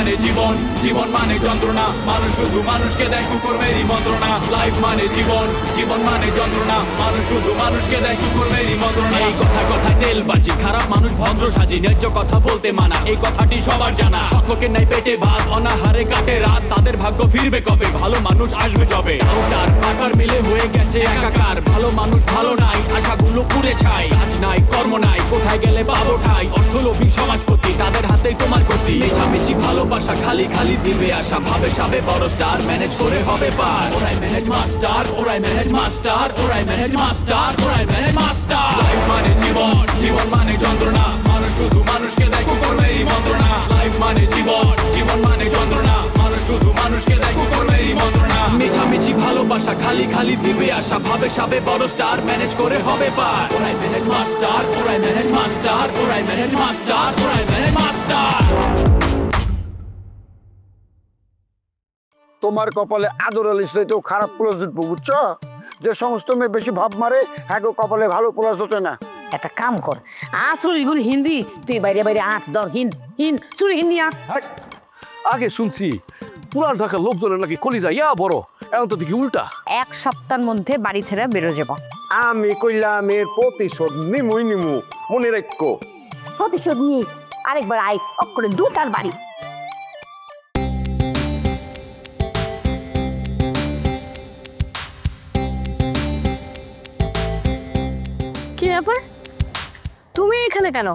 মানে জীবন, জীবন মানে যন্ত্রণা, মানুষ শুধু মানুষকে দেয় কুকুরমেরই মন্ত্রণা। লাইফ মানে জীবন, জীবন মানে যন্ত্রণা, মানুষ শুধু মানুষকে দেয় কুকুরমেরই মন্ত্রণা। এই কথা কথায় তেলবাজি, খারাপ মানুষ ভদ্র সাজি, ন্যায্য কথা বলতে মানা, এই কথাটি সবার জানা। সকলের নাই পেটে ভাত, অনাহারে কাটে রাত, তাদের ভাগ্য ফিরবে কবে, ভালো মানুষ আসবে যবে। আউটার পাকার মিলে হয়ে গেছে একাকার, ভালো মানুষ ভালো নাই, আশাগুলো পুড়ে ছাই। কাজ নাই কর্ম নাই, কোথায় গেলে পাবো ঠাই, অর্থলোভী সমাজপতি তাদের হাতেই তোমার গতি। মেশামেশি ভালোবাসা খালি খালি দিবে আশা, ভাবে সাবে বড় স্টার, ম্যানেজ করে হবে পার। ওরাই ম্যানেজ মাস্টার, ওরাই ম্যানেজ মাস্টার, ওরাই ম্যানেজ মাস্টার, ওরাই ম্যানেজ মাস্টার। লাইফ মানে জীবন, জীবন মানে যন্ত্রণা, মানুষ শুধু মানুষকে দেয় কুকুরমেরই মন্ত্রণা। লাইফ মানে জীবন, জীবন মানে যন্ত্রণা, মানুষ শুধু মানুষকে দেয় কুকুরমেরই মন্ত্রণা। মেশামেশি ভালোবাসা খালি খালি দিবে আশা, ভাবে সাবে বড় স্টার, ম্যানেজ করে হবে পার। ওরাই ম্যানেজ মাস্টার, ওরাই ম্যানেজ মাস্টার, ওরাই ম্যানেজ মাস্টার, ওরাই ম্যানেজ মাস্টার। তোমার কপালে আদর আলিস তো খারাপ পোলা জুটবো, বুঝছো? যে সমস্ত মেয়ে বেশি ভাব মারে, হ্যাঁ কপালে ভালো পোলা জোটে না। একটা কাম কর, আসলে হিন্দি তুই বাইরে বাইরে আঁক ধর, চুরি হিন্দি আঁক। আগে শুনছি পুরান ঢাকার লোকজনের নাকি কলিজা ইয়া বড়, এখন তো দেখি উল্টা। এক সপ্তাহের মধ্যে বাড়ি ছেড়ে বেরো যাব। আমি কইলাম এর প্রতিশোধ নিমুই নিমু, মনে রাখো। প্রতিশোধ নিস, আরেকবার আই অক্ষরে দুটার বাড়ি। কি ব্যাপার, তুমি এখানে কেন?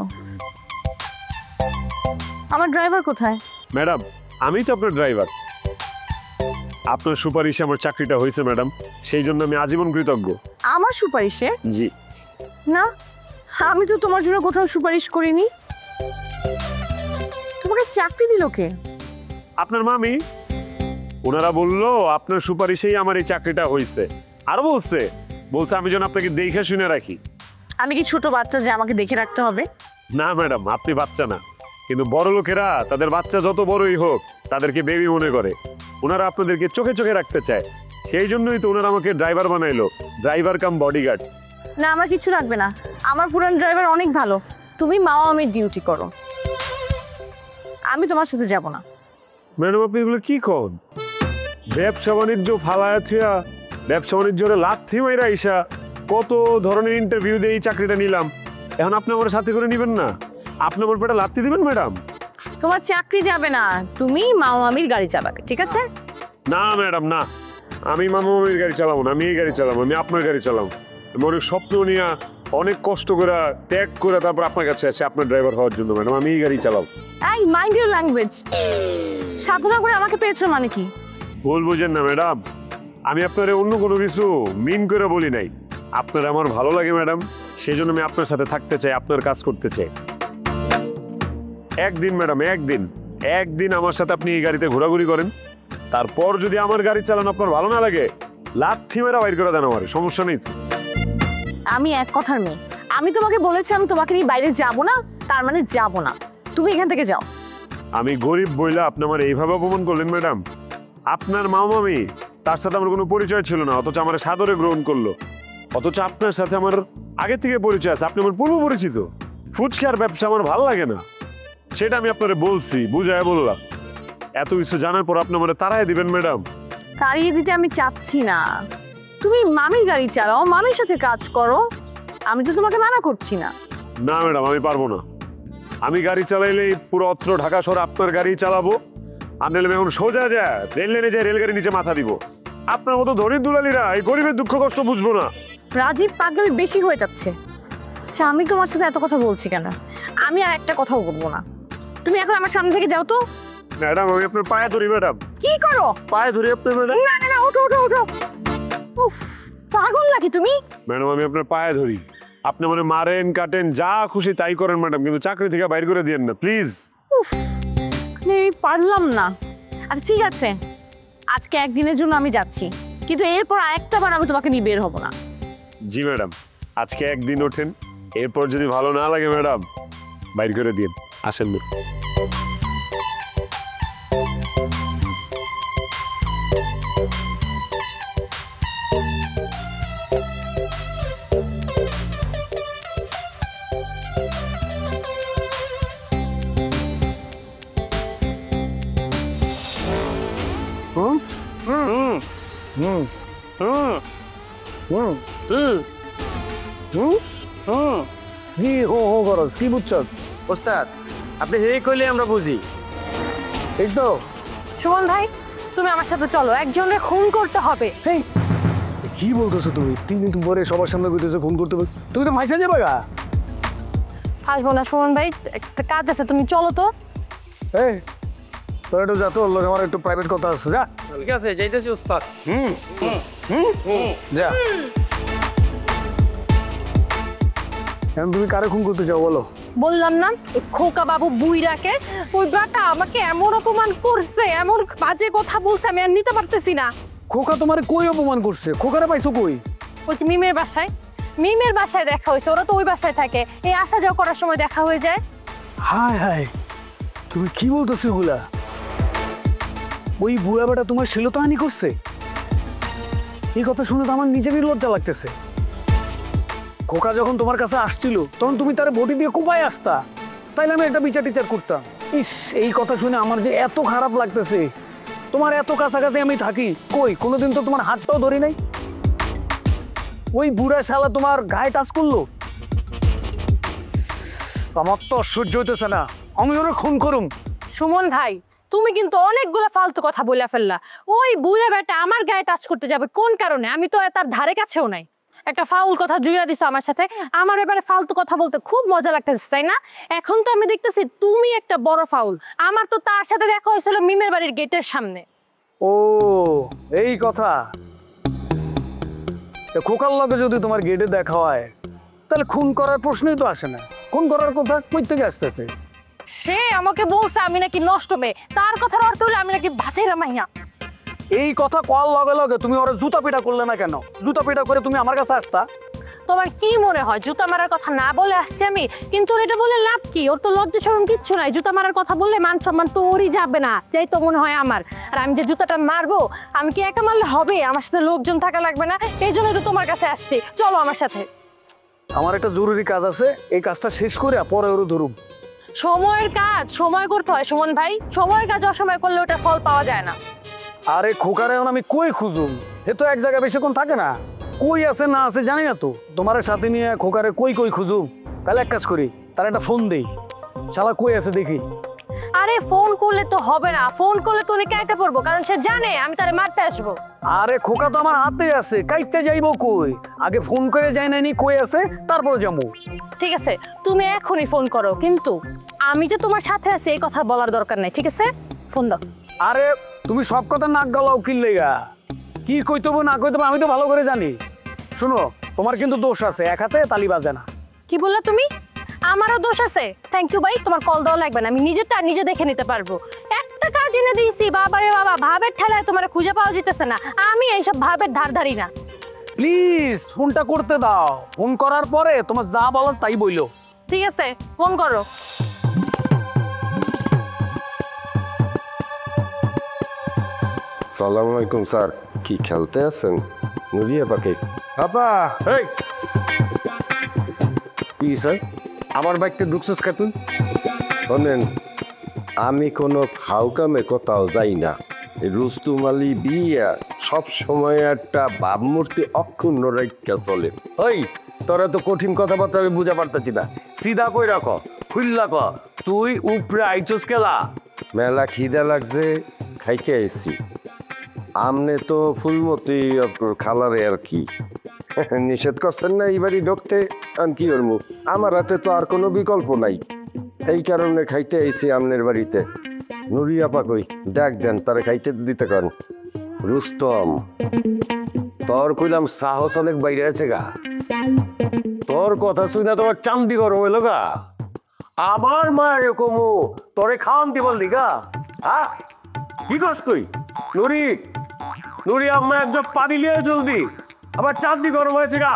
আমার ড্রাইভার কোথায়? ম্যাডাম আমি তো আপনার ড্রাইভার, আপনার সুপারিশে আমার চাকরিটা হয়েছে ম্যাডাম, সেই জন্য আমি আজীবন কৃতজ্ঞ। আমার সুপারিশে? জি না, আমি তো তোমার জন্য কোথাও সুপারিশ করিনি। তোমাকে চাকরি দিল কে? আপনার মামি, ওনারা বললো আপনার সুপারিশেই আমার এই চাকরিটা হয়েছে। আরো বলছে আমি যেন আপনাকে দেখে শুনে রাখি। আমি কি ছোট বাচ্চা যে আমাকে দেখে রাখতে হবে? না ম্যাডাম, আপনি বাচ্চা না, কিন্তু বড় লোকেরা তাদের বাচ্চা যত বড়ই হোক তাদেরকে বেবি মনে করে, ওনারা আপনাদেরকে চোখে চোখে রাখতে চায়, সেই জন্যই তো ওনারা আমাকে ড্রাইভার বানাইলো, ড্রাইভার কাম বডিগার্ড। না, আমার কিছু লাগবে না, আমার পুরান ড্রাইভার অনেক ভালো। তুমি মাও আমি ডিউটি করো, আমি তোমার সাথে যাব না। ম্যাডাম আপনি এগুলো কি কন? ব্যবসা বাণিজ্য ফালায়া থিয়া, ব্যবসা বাণিজ্যরে লাথি মাইরা আইসা কত ধরনের ইন্টারভিউ দিয়ে এই চাকরিটা নিলাম, এখন আপনি আমার সাথে করে নিবেন না? আপনি আমার পেটে লাথি দিবেন ম্যাডাম? তোমার চাকরি যাবে না, তুমি মাও আমির গাড়ি চালাবে, ঠিক আছে? না ম্যাডাম না, আমি মামা মামির গাড়ি চালাবো না, আমি এই গাড়ি চালাবো, আমি আপনার গাড়ি চালাবো। আমি অনেক স্বপ্ন নিয়ে অনেক কষ্ট করে ত্যাগ করে তারপর আপনার কাছে আসে আপনার ড্রাইভার হওয়ার জন্য ম্যাডাম, আমি এই গাড়ি চালাবো। এই মাইন্ড ইউর ল্যাঙ্গুয়েজ, সাধনা করে আমাকে পেয়েছো মানে কি? ভুল বুঝেন না ম্যাডাম, আমি আপনার অন্য কোনো কিছু মিন করে বলি নাই, আপনার আমার ভালো লাগে ম্যাডাম, সেই জন্য আমি আপনার সাথে থাকতে চাই, আপনার কাজ করতে চাই। একদিন ম্যাডাম, একদিন আমার সাথে আপনি এই গাড়িতে ঘোরাঘুরি করেন, তারপর যদি আমার গাড়ি চালানো আপনার ভালো না লাগে লাথি মেরা বাইর করে দেন, আমার সমস্যা নেই। আমি এক কথার মেয়ে, আমি তোমাকে বলেছি আমি তোমাকে নিয়ে বাইরে যাব না, তার মানে যাব না, তুমি এখান থেকে যাও। আমি গরিব বইলা আপনি আমার এইভাবে অপমান করলেন ম্যাডাম? আপনার মামামি, তার সাথে আমার কোনো পরিচয় ছিল না, অথচ আমার সাদরে গ্রহণ করলো, অথচ আপনার সাথে আমার আগে থেকে পরিচয় আছে, আপনি আমার পূর্ব পরিচিত। ফুচকার ব্যবসা আমার ভালো লাগে না, সেটা আমি আপনারে বলছি, বুঝায় বললাম, এত কিছু জানার পর আপনি আমার তাড়াই দিবেন ম্যাডাম? তাড়িয়ে দিতে আমি চাচ্ছি না, তুমি মামির গাড়ি চালাও, মামির সাথে কাজ করো, আমি তো তোমাকে মানা করছি না। না ম্যাডাম আমি পারবো না, আমি গাড়ি চালাইলেই পুরো অত্র ঢাকা শহর আপনার গাড়ি চালাবো, আর নাহলে এখন সোজা যায় রেল লাইনে যায় রেলগাড়ি নিচে মাথা দিব। আপনার মতো ধনী দুলালিরা এই গরিবের দুঃখ কষ্ট বুঝবো না। রাজীব পাগলামি বেশি হয়ে যাচ্ছে। আচ্ছা আমি তোমার সাথে এত কথা বলছি কেন? আমি আর একটা কথাও বলবো না, তুমি এখন আমার সামনে থেকে যাও তো। ম্যাডাম আমি আপনার পায়ে ধরি ম্যাডাম। কি করো? পায়ে ধরি আপনার ম্যাডাম। না না না, ওঠো ওঠো ওঠো। উফ, পাগল নাকি তুমি? ম্যাডাম আমি আপনার পায়ে ধরি, আপনি মানে মারেন কাটেন যা খুশি তাই করেন ম্যাডাম, কিন্তু চাকরি থেকে বাইর করে দিয়েন না প্লিজ। উফ, আমি পারলাম না। আচ্ছা ঠিক আছে, আজকে একদিনের জন্য আমি যাচ্ছি, কিন্তু এরপর আরেকটা বার আমি তোমাকে নিয়ে বের হব না। জি ম্যাডাম, আজকে একদিন ওঠেন, এরপর যদি ভালো না লাগে ম্যাডাম বাইর করে দিন, আসেন না। কি হো হো করস কি বুঝছ? ওস্তাদ আপনি হে কইলে আমরা বুঝি। ঠিক তো? সুমন ভাই তুমি আমার সাথে চলো, একজনের খুন করতে হবে। হেই, কি বলতেছো তুমি? 3 দিন পরে সবার সামনে কইতেছো ফোন করতে হবে, তুমি তো মাইসা যাবে গা। আসবো না সুমন ভাই, একটা কাজ আছে, তুমি চলো তো। এই তোর একটু যা তো, ওর লগে আমার একটু প্রাইভেট কথা আছে, যা। ঠিক আছে যাইতেছি ওস্তাদ। যা। এখন তুমি কারে খুন করতে চাও বলো? বললাম না ওই খোকা বাবু বুইরাকে, ওই বাটা আমাকে এমন অপমান করছে, এমন বাজে কথা বলছে, আমি আর নিতে পারতেছি না। খোকা তোমারে কই অপমান করছে? খোকারে পাইছো কই? ওই যে মিমের বাসায়, মিমের বাসায় দেখা হয়েছে, ওরা তো ওই বাসায় থাকে, এই আসা যাওয়া করার সময় দেখা হয়ে যায়। হায় হায়, তুমি কি বলতেছো এগুলা? ওই বুড়া বেটা তোমার শ্লীলতাহানি করছে? এই কথা শুনে তো আমার নিজেরই লজ্জা লাগতেছে। খোকা যখন তোমার কাছে আসছিল তখন তুমি তার বডি দিয়ে কোপায় আসতা, তাইলে আমি একটা বিচার টিচার করতাম। ইস, এই কথা শুনে আমার যে এত খারাপ লাগতেছে। তোমার এত কাছাকাছি আমি থাকি, কই কোনোদিন তো তোমার হাতটাও ধরি নাই। ওই বুড়া শালা তোমার গায়ে টাচ করলো, আমার তো সহ্য হইতেছে না, আমি ওরা খুন করুম। সুমন ভাই তুমি কিন্তু অনেকগুলো ফালতু কথা বলে ফেললা। ওই বুড়া বেটা আমার গায়ে টাচ করতে যাবে কোন কারণে? আমি তো তার ধারে কাছেও নাই। একটা ফাউল কথা জুড়ে দিছো আমার সাথে, আমার ব্যাপারে ফালতু কথা বলতে খুব মজা লাগতেছে, তাই না? এখন তো আমি দেখতেছি তুমি একটা বড় ফাউল। আমার তো তার সাথে দেখা হয়েছিল মিমের বাড়ির গেটের সামনে। ও এই কথা, খোকার লগে যদি তোমার গেটে দেখা হয় তাহলে খুন করার প্রশ্নই তো আসে না। খুন করার কথা কই থেকে আসতেছে? সে আমাকে বলছে আমি নাকি নষ্ট মেয়ে, তার কথার অর্থ হলো আমি নাকি বাছাইরা মাইয়া। এই কথা কল লগে লগে তুমি ওরা জুতা পিটা করলে না কেন? জুতা পিটা করে তুমি আমার কাছে আসতা। তোমার কি মনে হয় জুতা মারার কথা না বলে আসছি আমি? কিন্তু এটা বলে লাভ কি? ওর তো লজ্জা শরম কিচ্ছু নাই। জুতা মারার কথা বললে মান সম্মান তো ওরই যাবে না, যাই তো মনে হয় আমার। আর আমি যে জুতাটা মারবো, আমি কি একা মারলে হবে? আমার সাথে লোকজন থাকা লাগবে না? এই জন্যই তো তোমার কাছে আসছি, চলো আমার সাথে। আমার একটা জরুরি কাজ আছে, এই কাজটা শেষ করে পরে ওর ধরুম। সময়ের কাজ সময় করতে হয় সুমন ভাই, সময়ের কাজ অসময় করলে ওটা ফল পাওয়া যায় না। আরে খোকারে আমি কই খুঁজুম? এ তো এক জায়গায় বেশিক্ষণ থাকে না, কই আছে না আছে জানি না তো। তোমার সাথে নিয়ে খোকারে কই কই খুঁজুম? তাহলে এক কাজ করি, তার একটা ফোন দেই, শালা কই আছে দেখি। আরে ফোন করলে তো হবে না, ফোন করলে তো উনি কেটে পড়বো, কারণ সে জানে আমি তারে মারতে আসবো। আরে খোকা তো আমার হাতে আছে, কাইতে যাইবো কই? আগে ফোন করে যাই নাইনি কই আছে, তারপরে যাবো। ঠিক আছে তুমি এখনই ফোন করো, কিন্তু আমি যে তোমার সাথে আছি এই কথা বলার দরকার নাই, ঠিক আছে? ফোন দাও। আরে তুমি সব কথা নাক গলাও কিনলেগা, কি কইতে হবে না কইতে হবে আমি তো ভালো করে জানি। শুনো, তোমার কিন্তু দোষ আছে, এক হাতে তালি বাজে না। কি বললা তুমি? আমারও দোষ আছে? থ্যাংক ইউ ভাই, তোমার কল দেওয়া লাগবে না, আমি নিজেরটা নিজে দেখে নিতে পারবো। একটা কাজ এনে দিয়েছি, বাবারে বাবা, ভাবের ঠেলায় তোমার খুঁজে পাওয়া যেতেছে না। আমি এইসব ভাবের ধার ধারি না। প্লিজ ফোনটা করতে দাও, ফোন করার পরে তোমার যা বলার তাই বইলো। ঠিক আছে ফোন করো। সালাম আলাইকুম স্যার, কি খেলতে আছেন? নুরিয়া পাকে আপা, এই কি স্যার আমার বাইকতে ঢুকছিস কে তুই? শোনেন, আমি কোনো ফাউকামে কোথাও যাই না। রুস্তুম আলী বিয়া সব সময় একটা ভাবমূর্তি অক্ষুণ্ণ রেখা চলে। ওই তোরা তো কঠিন কথাবার্তা আমি বুঝা পারতেছি না, সিধা কই রাখো, খুললা ক। তুই উপরে আইছস কেলা? মেলা খিদা লাগছে, খাইতে আইছি। আমনে তো ফুলমতি খালারে আর কি নিষেধ করছেন না এই বাড়ি ঢুকতে, আমি কি করবো? আমার হাতে তো আর কোনো বিকল্প নাই, এই কারণে খাইতে আইছি আমনের বাড়িতে। নুরিয়া পাকই ডাক দেন, তারা খাইতে দিতে কারণ। রুস্তম, তোর কইলাম সাহস অনেক বাইরে আছে গা, তোর কথা শুনে তোমার চান্দি গরম হইল গা। আমার মা এরকম তোরে খাওয়ান দি বললি গা? হ্যাঁ কি করছ তুই? নুরি, নুরি আম্মা একদম পানি লিয়ে জলদি, আমার চান্দি গরম হয়েছে গা।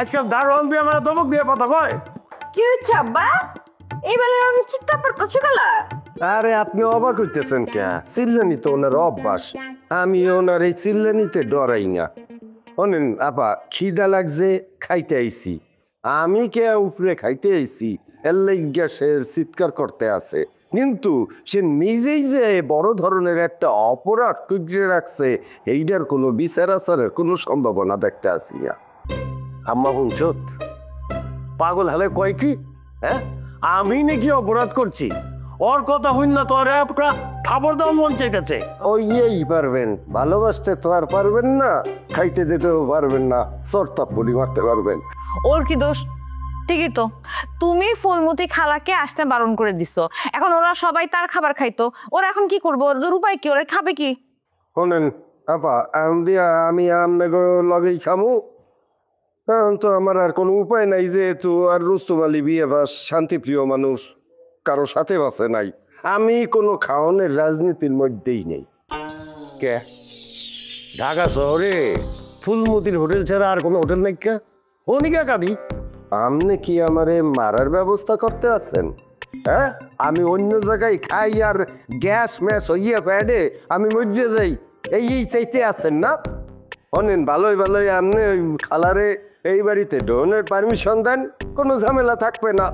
আজকাল দারোয়ান দিয়ে আমার দমক দিয়ে কথা কয়। কি হচ্ছে আব্বা? এইবেলা আমি চিৎকার করছি গলা। আরে আপনি অবাক হইতেছেন কে? চিল্লানি তো ওনার অভ্যাস, আমি ওনার এই চিল্লানিতে ডরাই না। শোনেন আপা, খিদা লাগছে, খাইতে আইছি। আমি কে উপরে খাইতে আইছি, এর লাইগা সে চিৎকার করতে আছে। কিন্তু সে নিজেই যে বড় ধরনের একটা অপরাধ করে রাখছে, এইটার কোনো বিচার আচারের কোনো সম্ভাবনা দেখতে আসি না। আম্মা হুঁচত পাগল হলে কয় কি? হ্যাঁ, আমি নাকি অপরাধ করছি? ওর কথা হইন না তোর খাবার দাও মন চাইতেছে। ওই পারবেন, ভালোবাসতে তো আর পারবেন না, খাইতে দিতেও পারবেন না, সরতাপ্পলি মারতে পারবেন। ওর কি দোষ? ঠিকই তো, তুমি ফুলমতি খালাকে আসতে বারণ করে দিছো, এখন ওরা সবাই তার খাবার খাইতো, ওরা এখন কি করবো? ওদের উপায় কি? ওরা খাবে কি? শোনেন আপা, আমি আপনাকে লগেই খামু, কারণ তো আমার আর কোনো উপায় নাই, যেহেতু আর রুস্তম আলী বিয়ে বাস শান্তিপ্রিয় মানুষ, কারো সাথে বাসে নাই। আমি কোনো খাওয়ানোর রাজনীতির মধ্যেই নেই। কে ঢাকা শহরে ফুলমতির হোটেল ছাড়া আর কোনো হোটেল নাই? কে হনিকা কাদি? আপনি কি আমারে মারার ব্যবস্থা করতে আছেন? হ্যাঁ, আমি অন্য জায়গায় খাই আর গ্যাস ম্যাস হইয়া প্যাডে আমি মরিয়ে যাই, এই চাইতে আছেন না? শোনেন, ভালোই আপনি ওই খালারে এই বাড়িতে ডোনের পারমিশন দেন, কোনো ঝামেলা থাকবে না।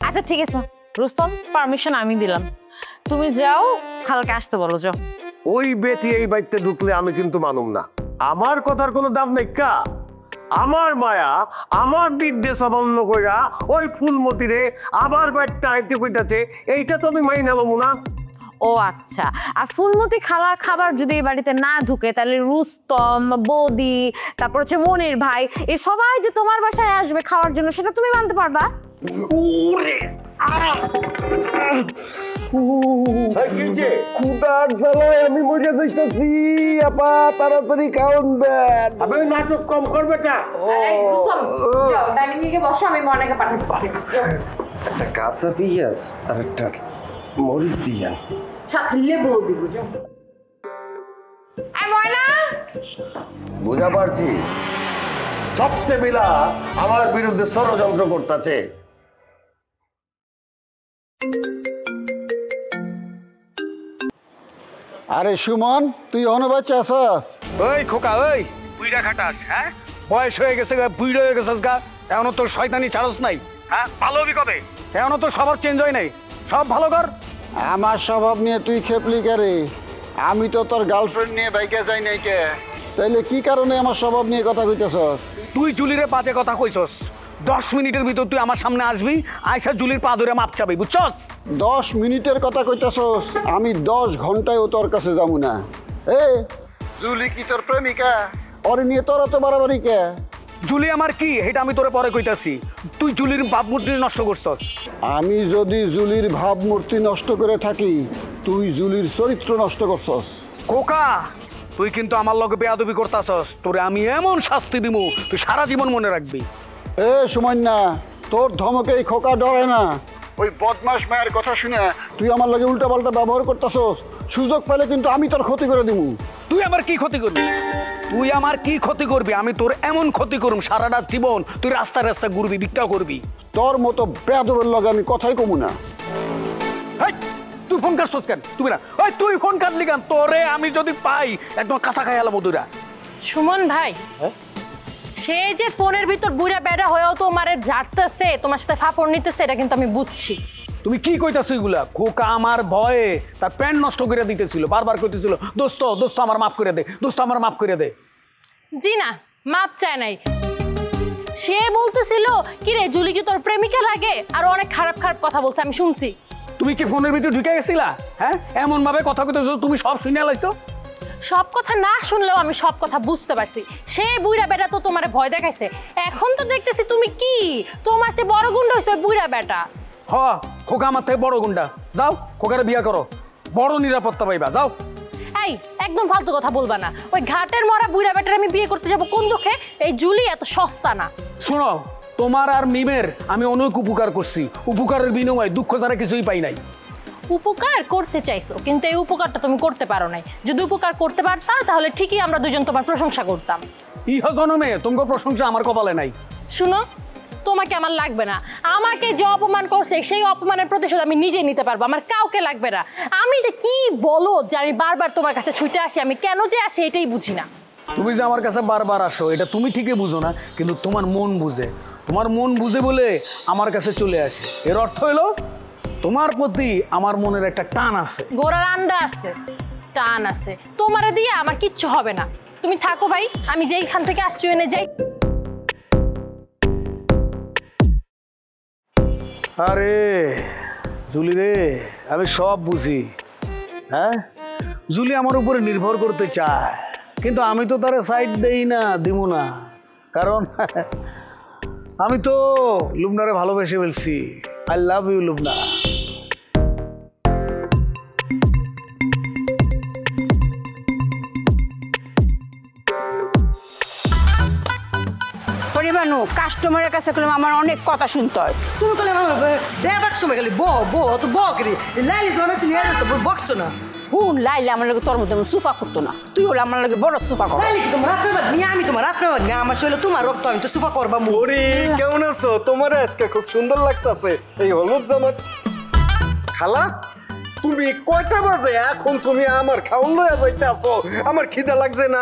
আচ্ছা ঠিক আছে রুস্তম, পারমিশন আমি দিলাম, তুমি যাও খালাকে আসতে বলো, যাও। ওই বেটি এই বাড়িতে ঢুকলে আমি কিন্তু মানুম না। আমার কথার কোনো দাম নেই কা? আমার মায়া আমার নির্দেশ অমান্য কইরা ওই ফুলমতিরে আবার বাড়িতে আইতে কইতাছে, এইটা তো আমি মাইনা লমু না। ও আচ্ছা, আর ফুলমতি খালার খাবার যদি এই বাড়িতে না ঢুকে, তাহলে রুস্তম, বৌদি, তারপর হচ্ছে মনির ভাই, এই সবাই যে তোমার বাসায় আসবে খাওয়ার জন্য, সেটা তুমি মানতে পারবা? আমি মরে যাইতেছি, আপা তাড়াতাড়ি খাওয়ান দেন। আমি নাটক কম করবে টা। বসো, আমি ময়নাকে পাঠাচ্ছি। একটা কাঁচা পেঁয়াজ আর একটা মরিচ দিয়ান, সাথে লেবু দিব। ময়না, বুঝা পারছি সবচেয়ে মিলা আমার বিরুদ্ধে ষড়যন্ত্র করতেছে। আরে সুমন, তুই অনবাচ্চা আছস? ওই খোকা, ওই বুইড়া খাটাস, হ্যাঁ বয়স হয়ে গেছে, বুইড়া হয়ে গেছস গা, এখনো তোর শয়তানি ছাড়স নাই, হ্যাঁ ভালো হবি কবে? এখনো তোর স্বভাব চেঞ্জ হয় নাই, সব ভালো কর। আমার স্বভাব নিয়ে তুই খেপলি কে? আমি তো তোর গার্লফ্রেন্ড নিয়ে বাইকে যাই নাই কে? তাইলে কি কারণে আমার স্বভাব নিয়ে কথা কইতেছস? তুই জুলিরে বাজে কথা কইছস, 10 মিনিটের ভিতর তুই আমার সামনে আসবি, আয়সা জুলির পা ধরে মাপ চাবি, বুঝছস? 10 মিনিটের কথা কইতেছস, আমি 10 ঘন্টায়ও তোর কাছে যাবো না। এ জুলি কি তোর প্রেমিকা? ওর নিয়ে তোর তো বাড়াবাড়ি কে? জুলি আমার কি, এটা আমি তোরে পরে কইতাছি। তুই জুলির ভাবমূর্তি নষ্ট করছস। আমি যদি জুলির ভাবমূর্তি নষ্ট করে থাকি, তুই জুলির চরিত্র নষ্ট করছস। খোকা, তুই কিন্তু আমার লগে বেয়াদবি করতাছস, তোরে আমি এমন শাস্তি দিমু তুই সারা জীবন মনে রাখবি। এ সুমান্যা, তোর ধমকে এই খোকা ডরে না। ওই বদমাস মায়ের কথা শুনে তুই আমার লগে উল্টাপাল্টা ব্যবহার করতেছস। সুযোগ পেলে কিন্তু আমি তোর ক্ষতি করে দিব। তুই আমার কি ক্ষতি করবি? তুই আমার কি ক্ষতি করবি? আমি তোর এমন ক্ষতি করুম সারাটা জীবন তুই রাস্তা রাস্তা ঘুরবি, ভিক্ষা করবি। তোর মতো বেয়াদবের লগে আমি কথাই কমু না। তুই ফোন কাটছস কেন? তুমি না, ওই তুই ফোন কাটলি কেন? তোরে আমি যদি পাই একদম কাঁচা খাই এলাম মধুরা। সুমন ভাই, সে যে ফোনের ভিতর বুড়া বেড়া হয়েও তোমারে ঝাড়তেছে, তোমার সাথে ফাপড় নিতেছে, এটা কিন্তু আমি বুঝছি। তুমি কি কইতাছো এগুলা? খোকা আমার ভয়ে তার প্যান্ট নষ্ট করে দিতেছিল, বারবার কইতেছিল দোস্ত দোস্ত আমার মাফ করে দে, দোস্ত আমার মাফ করে দে। জি না, মাপ চায় নাই। সে বলতেছিল কি রে জুলি কি তোর প্রেমিকা লাগে, আর অনেক খারাপ খারাপ কথা বলছে, আমি শুনছি। তুমি কি ফোনের ভিতরে ঢুকে গেছিলা? হ্যাঁ, এমন ভাবে কথা কইতেছো তুমি সব শুনে লাইছো। সব কথা না শুনলেও আমি সব কথা বুঝতে পারছি। সে বুইড়া বেটা তো তোমারে ভয় দেখাইছে, এখন তো দেখতেছি তুমি কি তোমার চেয়ে বড় গুন্ডা হইছে ওই বুইড়া বেটা। হ, খোকা আমার থেকে বড় গুন্ডা। যাও খোকারে বিয়া করো, বড় নিরাপত্তা পাইবা, যাও। এই একদম ফালতু কথা বলবা না। ওই ঘাটের মরা বুইড়া বেটার আমি বিয়ে করতে যাব কোন দুঃখে? এই জুলি এত সস্তা না। শোনো, তোমার আর মিমের আমি অনেক উপকার করছি, উপকারের বিনিময়ে দুঃখ ছাড়া কিছুই পাই নাই। উপকার করতে চাইছো, কিন্তু এই উপকারটা তুমি করতে পারো নাই। যদি উপকার করতে পারতা তাহলে ঠিকই আমরা দুজন তোমার প্রশংসা করতাম। ইহ জনমে তোমার প্রশংসা আমার কপালে নাই। শুনো, তোমাকে আমার লাগবে না। আমাকে যে অপমান করছে সেই অপমানের প্রতিশোধ আমি নিজে নিতে পারবো, আমার কাউকে লাগবে না। আমি যে কি বলো যে আমি বারবার তোমার কাছে ছুটে আসি, আমি কেন যে আসি এটাই বুঝি না। তুমি যে আমার কাছে বারবার আসো এটা তুমি ঠিকই বুঝো না, কিন্তু তোমার মন বুঝে। তোমার মন বুঝে বলে আমার কাছে চলে আসে। এর অর্থ হলো তোমার প্রতি আমার মনের একটা টান আছে। গোড়ার আন্ডা আছে, টান আছে। তোমারে দিয়ে আমার কিচ্ছু হবে না। তুমি থাকো ভাই, আমি যেইখান থেকে আসছি এনে যাই। আরে জুলি রে, আমি সব বুঝি। হ্যাঁ, জুলি আমার উপরে নির্ভর করতে চায়, কিন্তু আমি তো তারা সাইড দেই না, দিব না। কারণ আমি তো লুবনারে ভালোবেসে ফেলছি। I love you Lubna. Paribanu কাস্টমারের কাছে গেলাম আমার অনেক কথা শুনতে হয়। তুমি কলে দেবার সময় গেলি তো বকরি লাইলি জোনা নিয়ে তো বকছো না। হুন লাইলে আমার লাগে তোর মধ্যে সুফা করতো না, তুই হলে আমার লাগে বড় সুফা কর। লাইলি কি তোমার রাত্রে বাদ নিয়ে আমি তোমার রাত্রে বাদ নিয়ে আমার শরীরে তোমার রক্ত, আমি তো সুফা করবা। ওরে কেমন আছো? তোমার আজকে খুব সুন্দর লাগতাছে এই হলুদ জামা। খালা তুমি কয়টা বাজে এখন? তুমি আমার খাওন লইয়া যাইতে আছো? আমার খিদা লাগছে না?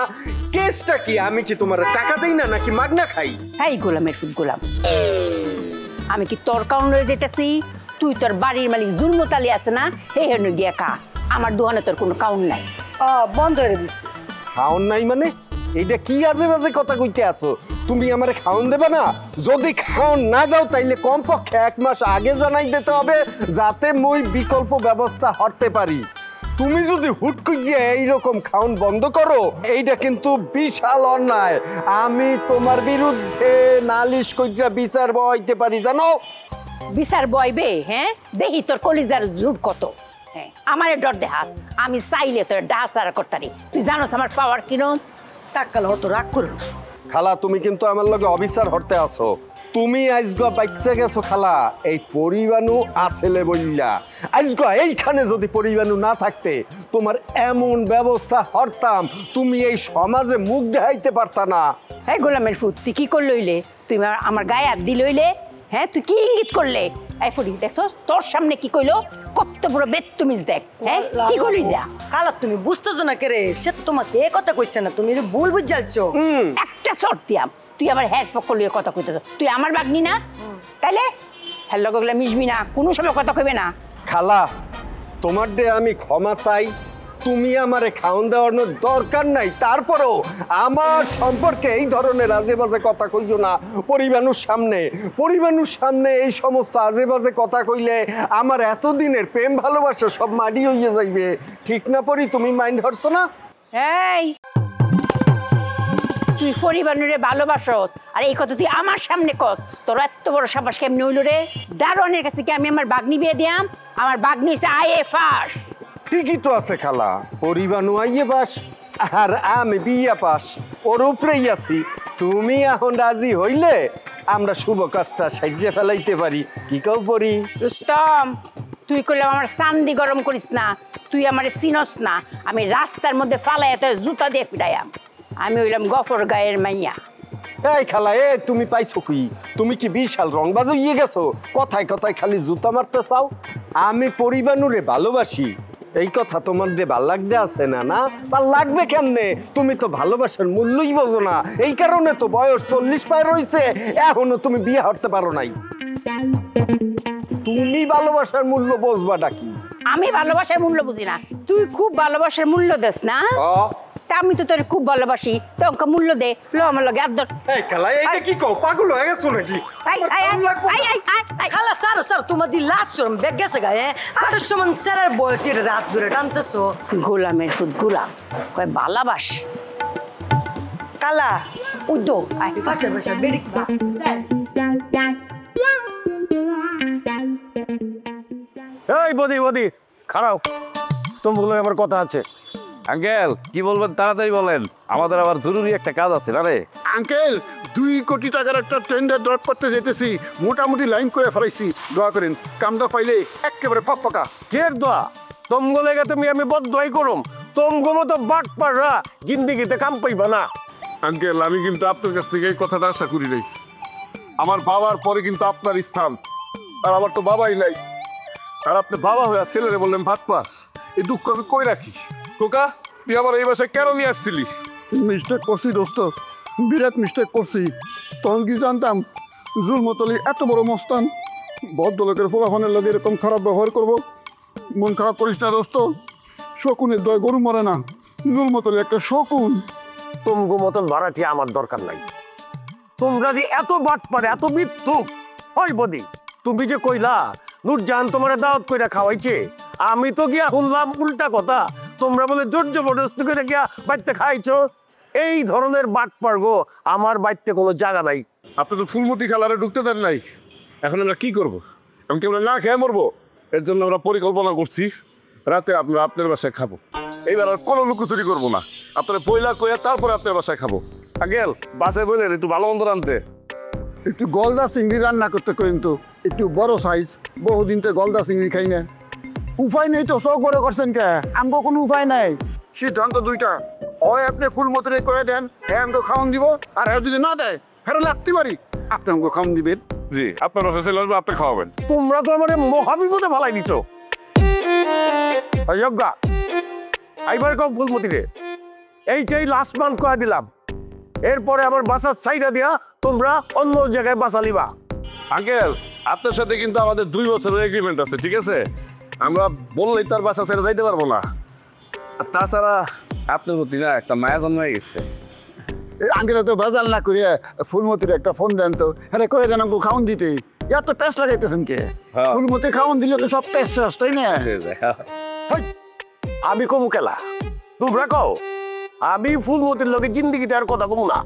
কেসটা কি? আমি কি তোমার টাকা দেই না নাকি মাগনা খাই? হ্যাঁ গোলামের ফুট গোলাম, আমি কি তোর কাউন লয়ে যেতেছি? তুই তোর বাড়ির মালিক জুলমত আলী আছে না, এই হেন গিয়া কা। আমার দোকানে তোর কোনো কাউন নাই। বন্ধ করে দিচ্ছি। খাওন নাই মানে? এইটা কি আজে বাজে কথা কইতে আছো? তুমি আমারে খাওন দেবে না? যদি খাওন না যাও তাইলে কমপক্ষে 1 মাস আগে জানাই দিতে হবে, যাতে মই বিকল্প ব্যবস্থা হতে পারি। তুমি যদি হুট করিয়া এইরকম খাওন বন্ধ করো, এইটা কিন্তু বিশাল অন্যায়। আমি তোমার বিরুদ্ধে নালিশ কইরা বিচার বইতে পারি, জানো? বিচার বইবে? হ্যাঁ, দেখি তোর কলিজার জোর কত। হ্যাঁ, আমারে ডর দেহাত, আমি চাইলে তোর ডাহা সারা করতারি। তুই জানোস আমার পাওয়ার কিরম। টাকাল হতো রাগ করো না। খালা তুমি কিন্তু আমার লগে অবিচার হতে আছো। তুমি আজগা বাচ্চা গেছো খালা, এই পরিবানু আসলে বললা। আজগা এইখানে যদি পরিবানু না থাকতে তোমার এমন ব্যবস্থা হরতাম, তুমি এই সমাজে মুখ দেখাইতে পারতা না। হ্যাঁ গোলামের ফুট, তুই কি করলইলে? তুই আমার গায়ে হাত দিলইলে? হ্যাঁ, তুই কি ইঙ্গিত করলে? এই ফুটি দেখছো তোর সামনে কি কইলো? কত বড় বেত্তমিজ দেখ। হ্যাঁ, কি করলি যা? কালা তুমি বুঝতেছো না কে রে? সে তো তোমাকে এ কথা কইছে না, তুমি ভুল বুঝালছো। একটা শর্ট দিয়াম, তুই আবার হেড ফক করলি কথা কইতেছ। তুই আমার বাগনি না, তাইলে হ্যাঁ লগগুলা মিশবি না, কোনো সময় কথা কইবে না। খালা তোমার দে আমি ক্ষমা চাই, তুমি আমারে খাওন দেওয়ার দরকার নাই। তারপরও আমার সম্পর্কে এই ধরনের আজে বাজে কথা কইও না পরিবানুর সামনে। পরিবানুর সামনে এই সমস্ত আজে বাজে কথা কইলে আমার এতদিনের প্রেম ভালোবাসা সব মাটি হইয়া যাইবে। ঠিক না পরি? তুমি মাইন্ড হরছো না? এই তুই পরিবানুরে ভালোবাসত, আর এই কথা তুই আমার সামনে কত? তোর এত বড় সাবাস কেমনি হইল রে? দারোয়ানের কাছে কি আমি আমার বাগনি বিয়ে দিয়াম? আমার বাগনি হচ্ছে আইএ ফাঁস। ঠিকই তো আছে খালা, পরিবানু আইয়ে পাস আর আমি বিয়া পাস, ওর উপরেই আছি। তুমি এখন রাজি হইলে আমরা শুভ কাজটা সাইজে ফেলাইতে পারি। কি কও পরি? রুস্তম, তুই কইলাম আমার চান্দি গরম করিস না, তুই আমার চিনস না। আমি রাস্তার মধ্যে ফালাইয়া তোর জুতা দিয়ে ফিরাইয়াম। আমি হইলাম গফর গায়ের মাইয়া। এই খালা এ তুমি পাইছো কি? তুমি কি বিশাল রংবাজ হইয়ে গেছো? কথায় কথায় খালি জুতা মারতে চাও। আমি পরিবানুরে ভালোবাসি, এই কথা তোমার যে ভাল লাগতে আছে না? না ভাল লাগবে কেমনে? তুমি তো ভালোবাসার মূল্যই বোঝো না। এই কারণে তো বয়স 40 পার হইছে, এখনো তুমি বিয়ে করতে পারো নাই। তুমি ভালোবাসার মূল্য বুঝবাটা কি? আমি ভালোবাসার মূল্য বুঝি না, তুই খুব ভালোবাসার মূল্য দেস না? তা আমি তো তোর খুব ভালোবাসি, তোকে মূল্য দে। লো আমার লগে আদর। এই খালা এইটা কি কও? পাগল হয়ে গেছো নাকি? খালা সারো সারো, তোমার দি লাজ শরম বেগ গেছে গায়ে। আর সমান স্যারের বয়স এটা রাত ধরে টানতেছো। গোলামের ফুট গোলাম কয় ভালোবাস। কালা উদ্যোগ পাশে পাশে বেরিক এই বদি বদি খারাপ, তোমার আমার কথা আছে। আঙ্কেল কি বলবেন তাড়াতাড়ি বলেন, আমাদের আবার জরুরি একটা কাজ আছে না রে। আঙ্কেল 2 কোটি টাকার একটা টেন্ডার ড্রপ করতে যেতেছি, মোটামুটি লাইন করে ফেলাইছি। দোয়া করেন কামটা পাইলে একেবারে ফাঁকা। কের দোয়া? তোমগো লেগে তুমি আমি বদদোয়াই করুম। তোমগো মতো বাট পাড়রা জিন্দিগিতে কাম পাইবা না। আঙ্কেল আমি কিন্তু আপনার কাছ থেকে এই কথাটা আশা করি নাই। আমার বাবার পরে কিন্তু আপনার স্থান, আর আমার তো বাবাই নাই। আর আপনি বাবা হয়ে ছেলেরে বললেন ভাত পাস, এই দুঃখ আমি কই রাখি? খোকা তুই আমার এই বাসায় কেন নিয়ে আসছিলি? মিস্টেক করছি দোস্ত, বিরাট মিস্টেক করছি। তখন কি জানতাম জুলমতলি এত বড় মস্তান, ভদ্রলোকের ফোলাফোনের লোক এরকম খারাপ ব্যবহার করব। মন খারাপ করিস না দোস্ত, শকুনের দয় গরু মরে না। জুলমতলি একটা শকুন। তোমগো মতন ভাড়াটি আমার দরকার নাই। তোমরা যে এত বাট পারে, এত মিথ্যুক। ওই বদি তুমি যে কইলা নুরজাহান তোমার দাওয়াত কইরা খাওয়াইছে, আমি তো গিয়া শুনলাম উল্টা কথা, তোমরা বলে জোর জবরদস্তি করে গিয়া বাড়িতে খাইছো। এই ধরনের বাট পারগো আমার বাড়িতে কোনো জায়গা নাই। আপনি তো ফুলমতি খালারে ঢুকতে দেন নাই, এখন আমরা কি করবো? আমি কি আমরা না খেয়ে মরবো? এর জন্য আমরা পরিকল্পনা করছি রাতে আমরা আপনার বাসায় খাবো। এইবার আর কোনো লুকোচুরি করবো না, আপনার পয়লা কইয়া তারপরে আপনার বাসায় খাবো। আঙ্কেল বাসায় বললেন একটু ভালো মন্দ আনতে। একটু গলদা চিংড়ি রান্না করতে কিন্তু একটু বড় সাইজ, বহুদিন তো গলদা চিংড়ি খাই না। উপায় নেই তো, শখ বড় করছেন কে? আমগো কোনো উপায় নাই। সিদ্ধান্ত দুইটা, হয় আপনি ফুলমতিরে কয়ে দেন হ্যাঁ আমগো খাওয়ান দিব, আর হ্যাঁ যদি না দেয় ফেরো লাগতে পারি আপনি আমগো খাওয়ান দিবেন। জি, আপনার বাসায় চলে আসবো, আপনি খাওয়াবেন। তোমরা তো আমার মহাবিপদে ফালাই দিচ্ছ। অযোগ্যা এইবার কম ফুলমতি রে, এইটাই লাস্ট মান্থ কয়ে দিলাম, এরপরে আমার বাসার সাইডা দিয়া তোমরা অন্য জায়গায় বাসা লিবা। আঙ্কেল আপনার সাথে কিন্তু আমাদের 2 বছরের এগ্রিমেন্ট আছে, ঠিক আছে? আমরা বললেই তার বাসা ছেড়ে যাইতে পারবো না। আর তাছাড়া আপনার প্রতি না একটা মায়া জন্মে গেছে। আঙ্কেল তো বাজার না করিয়া ফুলমতির একটা ফোন দেন তো, হ্যাঁ কয়ে দেন আমগো খাওয়ান দিতে। এত পেঁচ লাগাইতেছেন কে? ফুলমতি খাওয়ান দিলে তো সব পেঁচ শেষ, তাই না? আমি কমু কেলা, তোমরা কও। আমি ফুলমতির লগে জিন্দিগিতে আর কথা কমু না।